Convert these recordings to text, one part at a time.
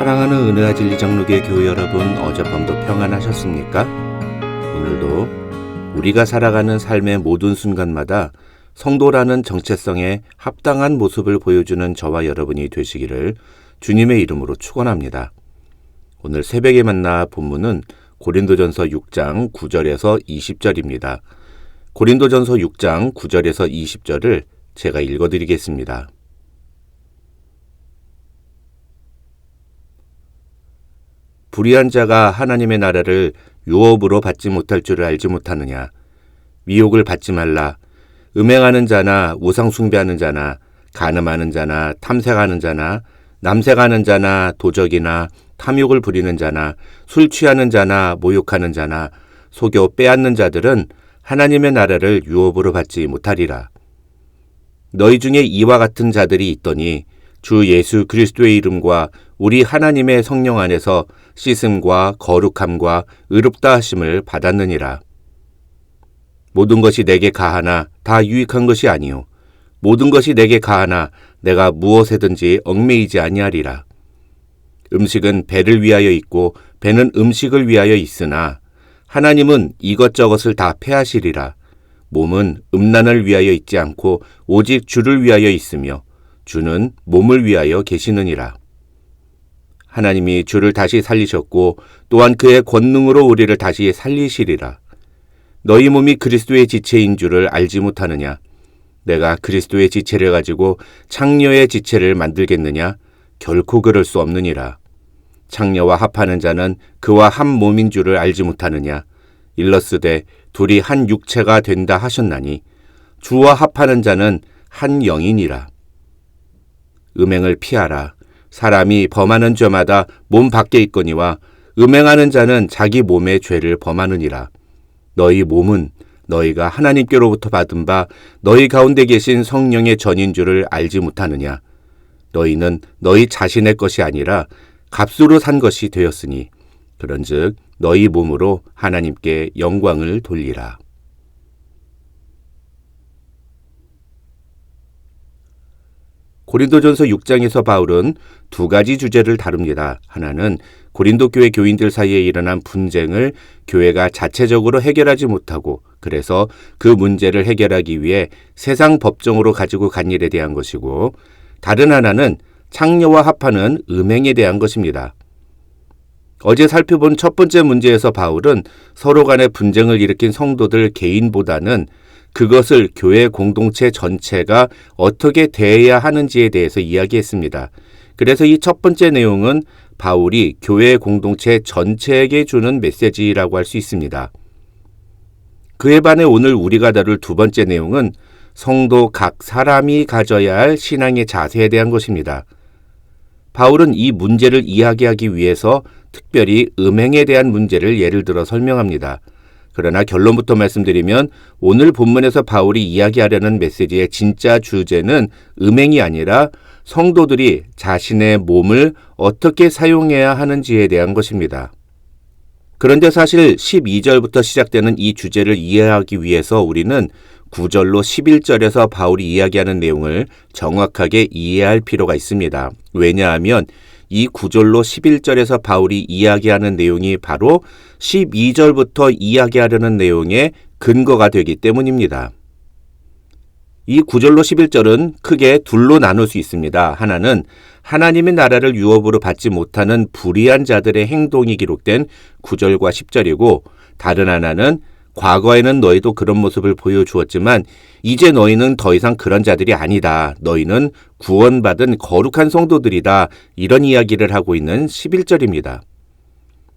사랑하는 은혜와 진리 장로교회 교회 여러분, 어젯밤도 평안하셨습니까? 오늘도 우리가 살아가는 삶의 모든 순간마다 성도라는 정체성에 합당한 모습을 보여주는 저와 여러분이 되시기를 주님의 이름으로 축원합니다. 오늘 새벽에 만나 본문은 고린도전서 6장 9절에서 20절입니다. 고린도전서 6장 9절에서 20절을 제가 읽어드리겠습니다. 불의한 자가 하나님의 나라를 유업으로 받지 못할 줄을 알지 못하느냐. 미혹을 받지 말라. 음행하는 자나 우상 숭배하는 자나 간음하는 자나 탐색하는 자나 남색하는 자나 도적이나 탐욕을 부리는 자나 술 취하는 자나 모욕하는 자나 속여 빼앗는 자들은 하나님의 나라를 유업으로 받지 못하리라. 너희 중에 이와 같은 자들이 있더니 주 예수 그리스도의 이름과 우리 하나님의 성령 안에서 씻음과 거룩함과 의롭다 하심을 받았느니라. 모든 것이 내게 가하나 다 유익한 것이 아니요 모든 것이 내게 가하나 내가 무엇에든지 얽매이지 아니하리라. 음식은 배를 위하여 있고 배는 음식을 위하여 있으나 하나님은 이것저것을 다 패하시리라. 몸은 음란을 위하여 있지 않고 오직 주를 위하여 있으며 주는 몸을 위하여 계시느니라. 하나님이 주를 다시 살리셨고 또한 그의 권능으로 우리를 다시 살리시리라. 너희 몸이 그리스도의 지체인 줄을 알지 못하느냐? 내가 그리스도의 지체를 가지고 창녀의 지체를 만들겠느냐? 결코 그럴 수 없느니라. 창녀와 합하는 자는 그와 한 몸인 줄을 알지 못하느냐? 일러스되 둘이 한 육체가 된다 하셨나니 주와 합하는 자는 한 영이니라. 음행을 피하라. 사람이 범하는 죄마다 몸 밖에 있거니와 음행하는 자는 자기 몸의 죄를 범하느니라. 너희 몸은 너희가 하나님께로부터 받은 바 너희 가운데 계신 성령의 전인 줄을 알지 못하느냐. 너희는 너희 자신의 것이 아니라 값으로 산 것이 되었으니 그런즉 너희 몸으로 하나님께 영광을 돌리라. 고린도전서 6장에서 바울은 두 가지 주제를 다룹니다. 하나는 고린도 교회 교인들 사이에 일어난 분쟁을 교회가 자체적으로 해결하지 못하고 그래서 그 문제를 해결하기 위해 세상 법정으로 가지고 간 일에 대한 것이고 다른 하나는 창녀와 합하는 음행에 대한 것입니다. 어제 살펴본 첫 번째 문제에서 바울은 서로 간의 분쟁을 일으킨 성도들 개인보다는 그것을 교회 공동체 전체가 어떻게 대해야 하는지에 대해서 이야기했습니다. 그래서 이 첫 번째 내용은 바울이 교회 공동체 전체에게 주는 메시지라고 할 수 있습니다. 그에 반해 오늘 우리가 다룰 두 번째 내용은 성도 각 사람이 가져야 할 신앙의 자세에 대한 것입니다. 바울은 이 문제를 이야기하기 위해서 특별히 음행에 대한 문제를 예를 들어 설명합니다. 그러나 결론부터 말씀드리면 오늘 본문에서 바울이 이야기하려는 메시지의 진짜 주제는 음행이 아니라 성도들이 자신의 몸을 어떻게 사용해야 하는지에 대한 것입니다. 그런데 사실 12절부터 시작되는 이 주제를 이해하기 위해서 우리는 9절로 11절에서 바울이 이야기하는 내용을 정확하게 이해할 필요가 있습니다. 왜냐하면 이 9절로 11절에서 바울이 이야기하는 내용이 바로 12절부터 이야기하려는 내용의 근거가 되기 때문입니다. 이 9절로 11절은 크게 둘로 나눌 수 있습니다. 하나는 하나님의 나라를 유업으로 받지 못하는 불의한 자들의 행동이 기록된 9절과 10절이고 다른 하나는 과거에는 너희도 그런 모습을 보여주었지만 이제 너희는 더 이상 그런 자들이 아니다. 너희는 구원받은 거룩한 성도들이다. 이런 이야기를 하고 있는 11절입니다.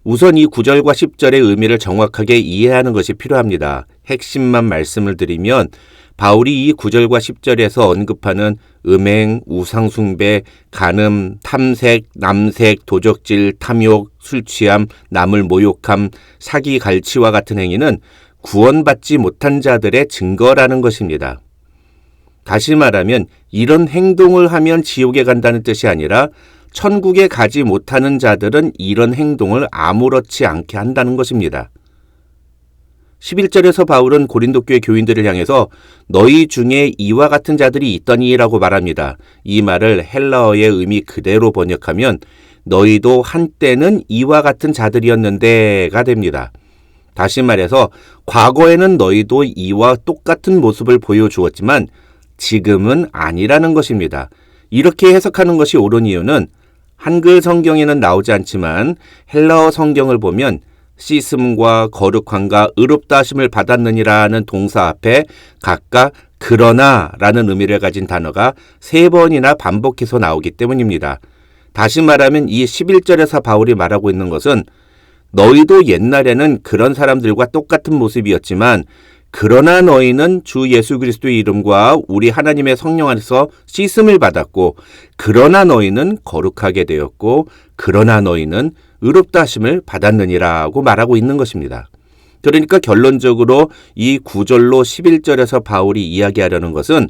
우선 이 9절과 10절의 의미를 정확하게 이해하는 것이 필요합니다. 핵심만 말씀을 드리면 바울이 이 9절과 10절에서 언급하는 음행, 우상숭배, 간음, 탐색, 남색, 도적질, 탐욕, 술취함, 남을 모욕함, 사기, 갈취와 같은 행위는 구원받지 못한 자들의 증거라는 것입니다. 다시 말하면 이런 행동을 하면 지옥에 간다는 뜻이 아니라 천국에 가지 못하는 자들은 이런 행동을 아무렇지 않게 한다는 것입니다. 11절에서 바울은 고린도 교회 교인들을 향해서 너희 중에 이와 같은 자들이 있더니라고 말합니다. 이 말을 헬라어의 의미 그대로 번역하면 너희도 한때는 이와 같은 자들이었는데가 됩니다. 다시 말해서 과거에는 너희도 이와 똑같은 모습을 보여주었지만 지금은 아니라는 것입니다. 이렇게 해석하는 것이 옳은 이유는 한글 성경에는 나오지 않지만 헬라어 성경을 보면 씻음과 거룩함과 의롭다 하심을 받았느니라는 동사 앞에 각각 그러나라는 의미를 가진 단어가 3번이나 반복해서 나오기 때문입니다. 다시 말하면 이 11절에서 바울이 말하고 있는 것은 너희도 옛날에는 그런 사람들과 똑같은 모습이었지만 그러나 너희는 주 예수 그리스도의 이름과 우리 하나님의 성령 안에서 씻음을 받았고 그러나 너희는 거룩하게 되었고 그러나 너희는 의롭다 하심을 받았느니라고 말하고 있는 것입니다. 그러니까 결론적으로 이 9절로 11절에서 바울이 이야기하려는 것은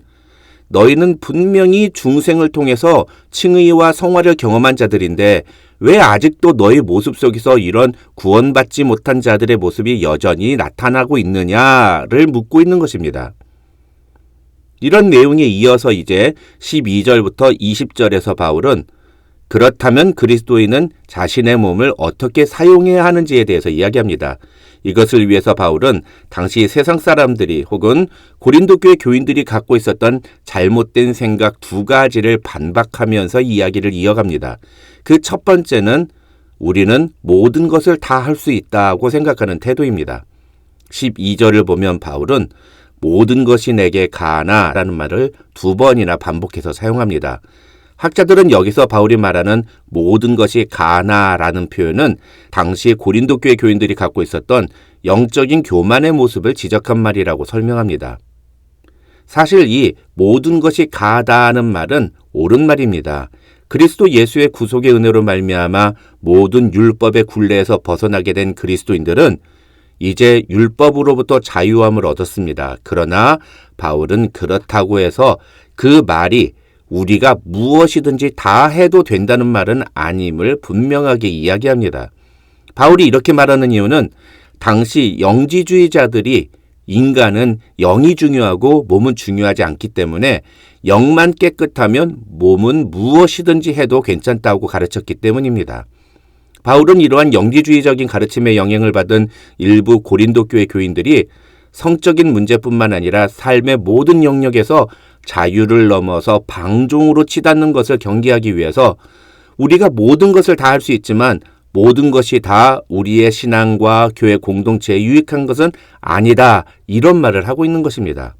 너희는 분명히 중생을 통해서 칭의와 성화를 경험한 자들인데 왜 아직도 너희 모습 속에서 이런 구원받지 못한 자들의 모습이 여전히 나타나고 있느냐를 묻고 있는 것입니다. 이런 내용에 이어서 이제 12절부터 20절에서 바울은 그렇다면 그리스도인은 자신의 몸을 어떻게 사용해야 하는지에 대해서 이야기합니다. 이것을 위해서 바울은 당시 세상 사람들이 혹은 고린도 교회 교인들이 갖고 있었던 잘못된 생각 2가지를 반박하면서 이야기를 이어갑니다. 그 첫 번째는 우리는 모든 것을 다 할 수 있다고 생각하는 태도입니다. 12절을 보면 바울은 모든 것이 내게 가하나라는 말을 2번이나 반복해서 사용합니다. 학자들은 여기서 바울이 말하는 모든 것이 가하나라는 표현은 당시 고린도 교회 교인들이 갖고 있었던 영적인 교만의 모습을 지적한 말이라고 설명합니다. 사실 이 모든 것이 가하다는 말은 옳은 말입니다. 그리스도 예수의 구속의 은혜로 말미암아 모든 율법의 굴레에서 벗어나게 된 그리스도인들은 이제 율법으로부터 자유함을 얻었습니다. 그러나 바울은 그렇다고 해서 그 말이 우리가 무엇이든지 다 해도 된다는 말은 아님을 분명하게 이야기합니다. 바울이 이렇게 말하는 이유는 당시 영지주의자들이 인간은 영이 중요하고 몸은 중요하지 않기 때문에 영만 깨끗하면 몸은 무엇이든지 해도 괜찮다고 가르쳤기 때문입니다. 바울은 이러한 영지주의적인 가르침에 영향을 받은 일부 고린도 교회 교인들이 성적인 문제뿐만 아니라 삶의 모든 영역에서 자유를 넘어서 방종으로 치닫는 것을 경계하기 위해서 우리가 모든 것을 다 할 수 있지만 모든 것이 다 우리의 신앙과 교회 공동체에 유익한 것은 아니다. 이런 말을 하고 있는 것입니다.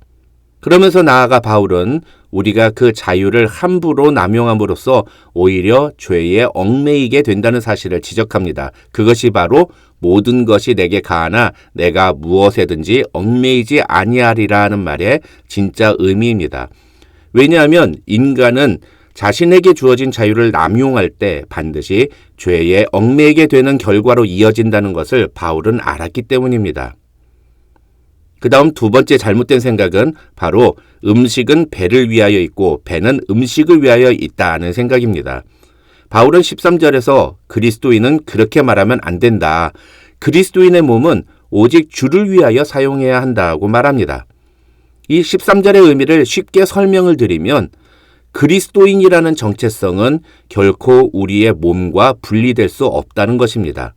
그러면서 나아가 바울은 우리가 그 자유를 함부로 남용함으로써 오히려 죄에 얽매이게 된다는 사실을 지적합니다. 그것이 바로 모든 것이 내게 가하나 내가 무엇에든지 얽매이지 아니하리라는 말의 진짜 의미입니다. 왜냐하면 인간은 자신에게 주어진 자유를 남용할 때 반드시 죄에 얽매이게 되는 결과로 이어진다는 것을 바울은 알았기 때문입니다. 그 다음 2번째 잘못된 생각은 바로 음식은 배를 위하여 있고 배는 음식을 위하여 있다는 생각입니다. 바울은 13절에서 그리스도인은 그렇게 말하면 안 된다. 그리스도인의 몸은 오직 주를 위하여 사용해야 한다고 말합니다. 이 13절의 의미를 쉽게 설명을 드리면 그리스도인이라는 정체성은 결코 우리의 몸과 분리될 수 없다는 것입니다.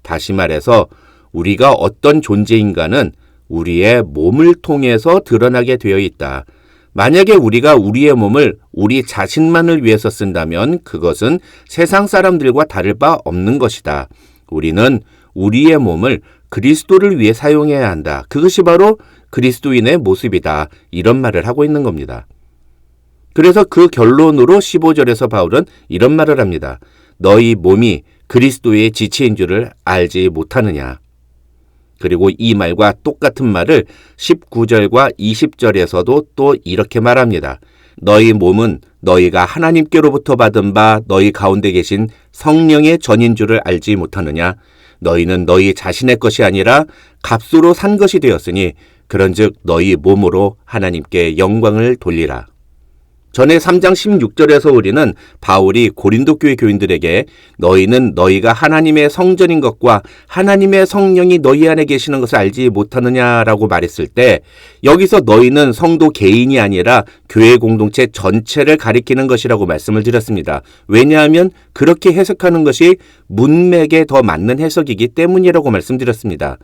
다시 말해서 우리가 어떤 존재인가는 우리의 몸을 통해서 드러나게 되어 있다. 만약에 우리가 우리의 몸을 우리 자신만을 위해서 쓴다면 그것은 세상 사람들과 다를 바 없는 것이다. 우리는 우리의 몸을 그리스도를 위해 사용해야 한다. 그것이 바로 그리스도인의 모습이다. 이런 말을 하고 있는 겁니다. 그래서 그 결론으로 15절에서 바울은 이런 말을 합니다. 너희 몸이 그리스도의 지체인 줄을 알지 못하느냐. 그리고 이 말과 똑같은 말을 19절과 20절에서도 또 이렇게 말합니다. 너희 몸은 너희가 하나님께로부터 받은 바 너희 가운데 계신 성령의 전인 줄을 알지 못하느냐. 너희는 너희 자신의 것이 아니라 값으로 산 것이 되었으니 그런즉 너희 몸으로 하나님께 영광을 돌리라. 전에 3장 16절에서 우리는 바울이 고린도 교회 교인들에게 너희는 너희가 하나님의 성전인 것과 하나님의 성령이 너희 안에 계시는 것을 알지 못하느냐라고 말했을 때 여기서 너희는 성도 개인이 아니라 교회 공동체 전체를 가리키는 것이라고 말씀을 드렸습니다. 왜냐하면 그렇게 해석하는 것이 문맥에 더 맞는 해석이기 때문이라고 말씀드렸습니다.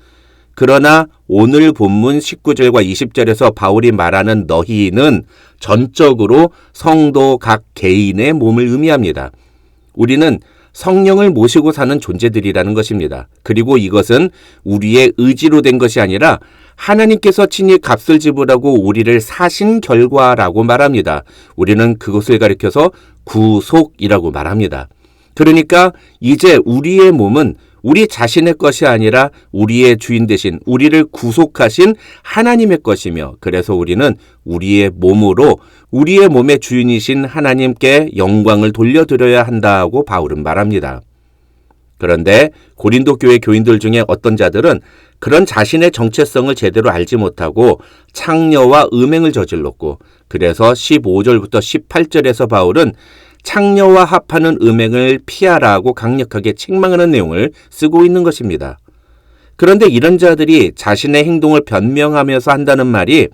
그러나 오늘 본문 19절과 20절에서 바울이 말하는 너희는 전적으로 성도 각 개인의 몸을 의미합니다. 우리는 성령을 모시고 사는 존재들이라는 것입니다. 그리고 이것은 우리의 의지로 된 것이 아니라 하나님께서 친히 값을 지불하고 우리를 사신 결과라고 말합니다. 우리는 그것을 가리켜서 구속이라고 말합니다. 그러니까 이제 우리의 몸은 우리 자신의 것이 아니라 우리의 주인 되신 우리를 구속하신 하나님의 것이며 그래서 우리는 우리의 몸으로 우리의 몸의 주인이신 하나님께 영광을 돌려드려야 한다고 바울은 말합니다. 그런데 고린도 교회 교인들 중에 어떤 자들은 그런 자신의 정체성을 제대로 알지 못하고 창녀와 음행을 저질렀고 그래서 15절부터 18절에서 바울은 창녀와 합하는 음행을 피하라고 강력하게 책망하는 내용을 쓰고 있는 것입니다. 그런데 이런 자들이 자신의 행동을 변명하면서 한다는 말이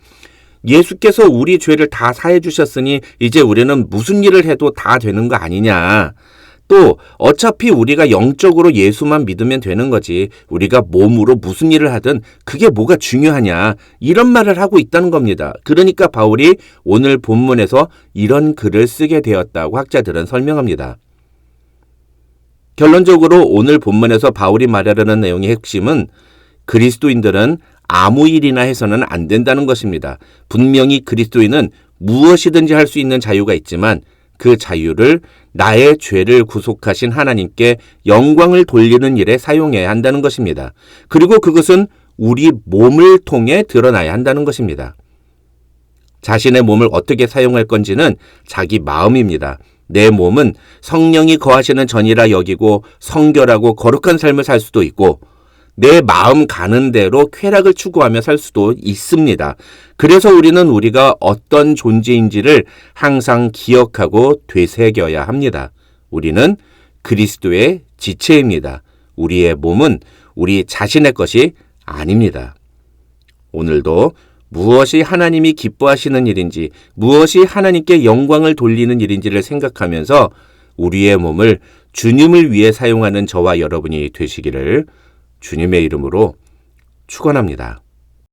예수께서 우리 죄를 다 사해 주셨으니 이제 우리는 무슨 일을 해도 다 되는 거 아니냐. 또 어차피 우리가 영적으로 예수만 믿으면 되는 거지 우리가 몸으로 무슨 일을 하든 그게 뭐가 중요하냐 이런 말을 하고 있다는 겁니다. 그러니까 바울이 오늘 본문에서 이런 글을 쓰게 되었다고 학자들은 설명합니다. 결론적으로 오늘 본문에서 바울이 말하려는 내용의 핵심은 그리스도인들은 아무 일이나 해서는 안 된다는 것입니다. 분명히 그리스도인은 무엇이든지 할 수 있는 자유가 있지만 그 자유를 나의 죄를 구속하신 하나님께 영광을 돌리는 일에 사용해야 한다는 것입니다. 그리고 그것은 우리 몸을 통해 드러나야 한다는 것입니다. 자신의 몸을 어떻게 사용할 건지는 자기 마음입니다. 내 몸은 성령이 거하시는 전이라 여기고 성결하고 거룩한 삶을 살 수도 있고 내 마음 가는 대로 쾌락을 추구하며 살 수도 있습니다. 그래서 우리는 우리가 어떤 존재인지를 항상 기억하고 되새겨야 합니다. 우리는 그리스도의 지체입니다. 우리의 몸은 우리 자신의 것이 아닙니다. 오늘도 무엇이 하나님이 기뻐하시는 일인지, 무엇이 하나님께 영광을 돌리는 일인지를 생각하면서 우리의 몸을 주님을 위해 사용하는 저와 여러분이 되시기를 주님의 이름으로 축원합니다.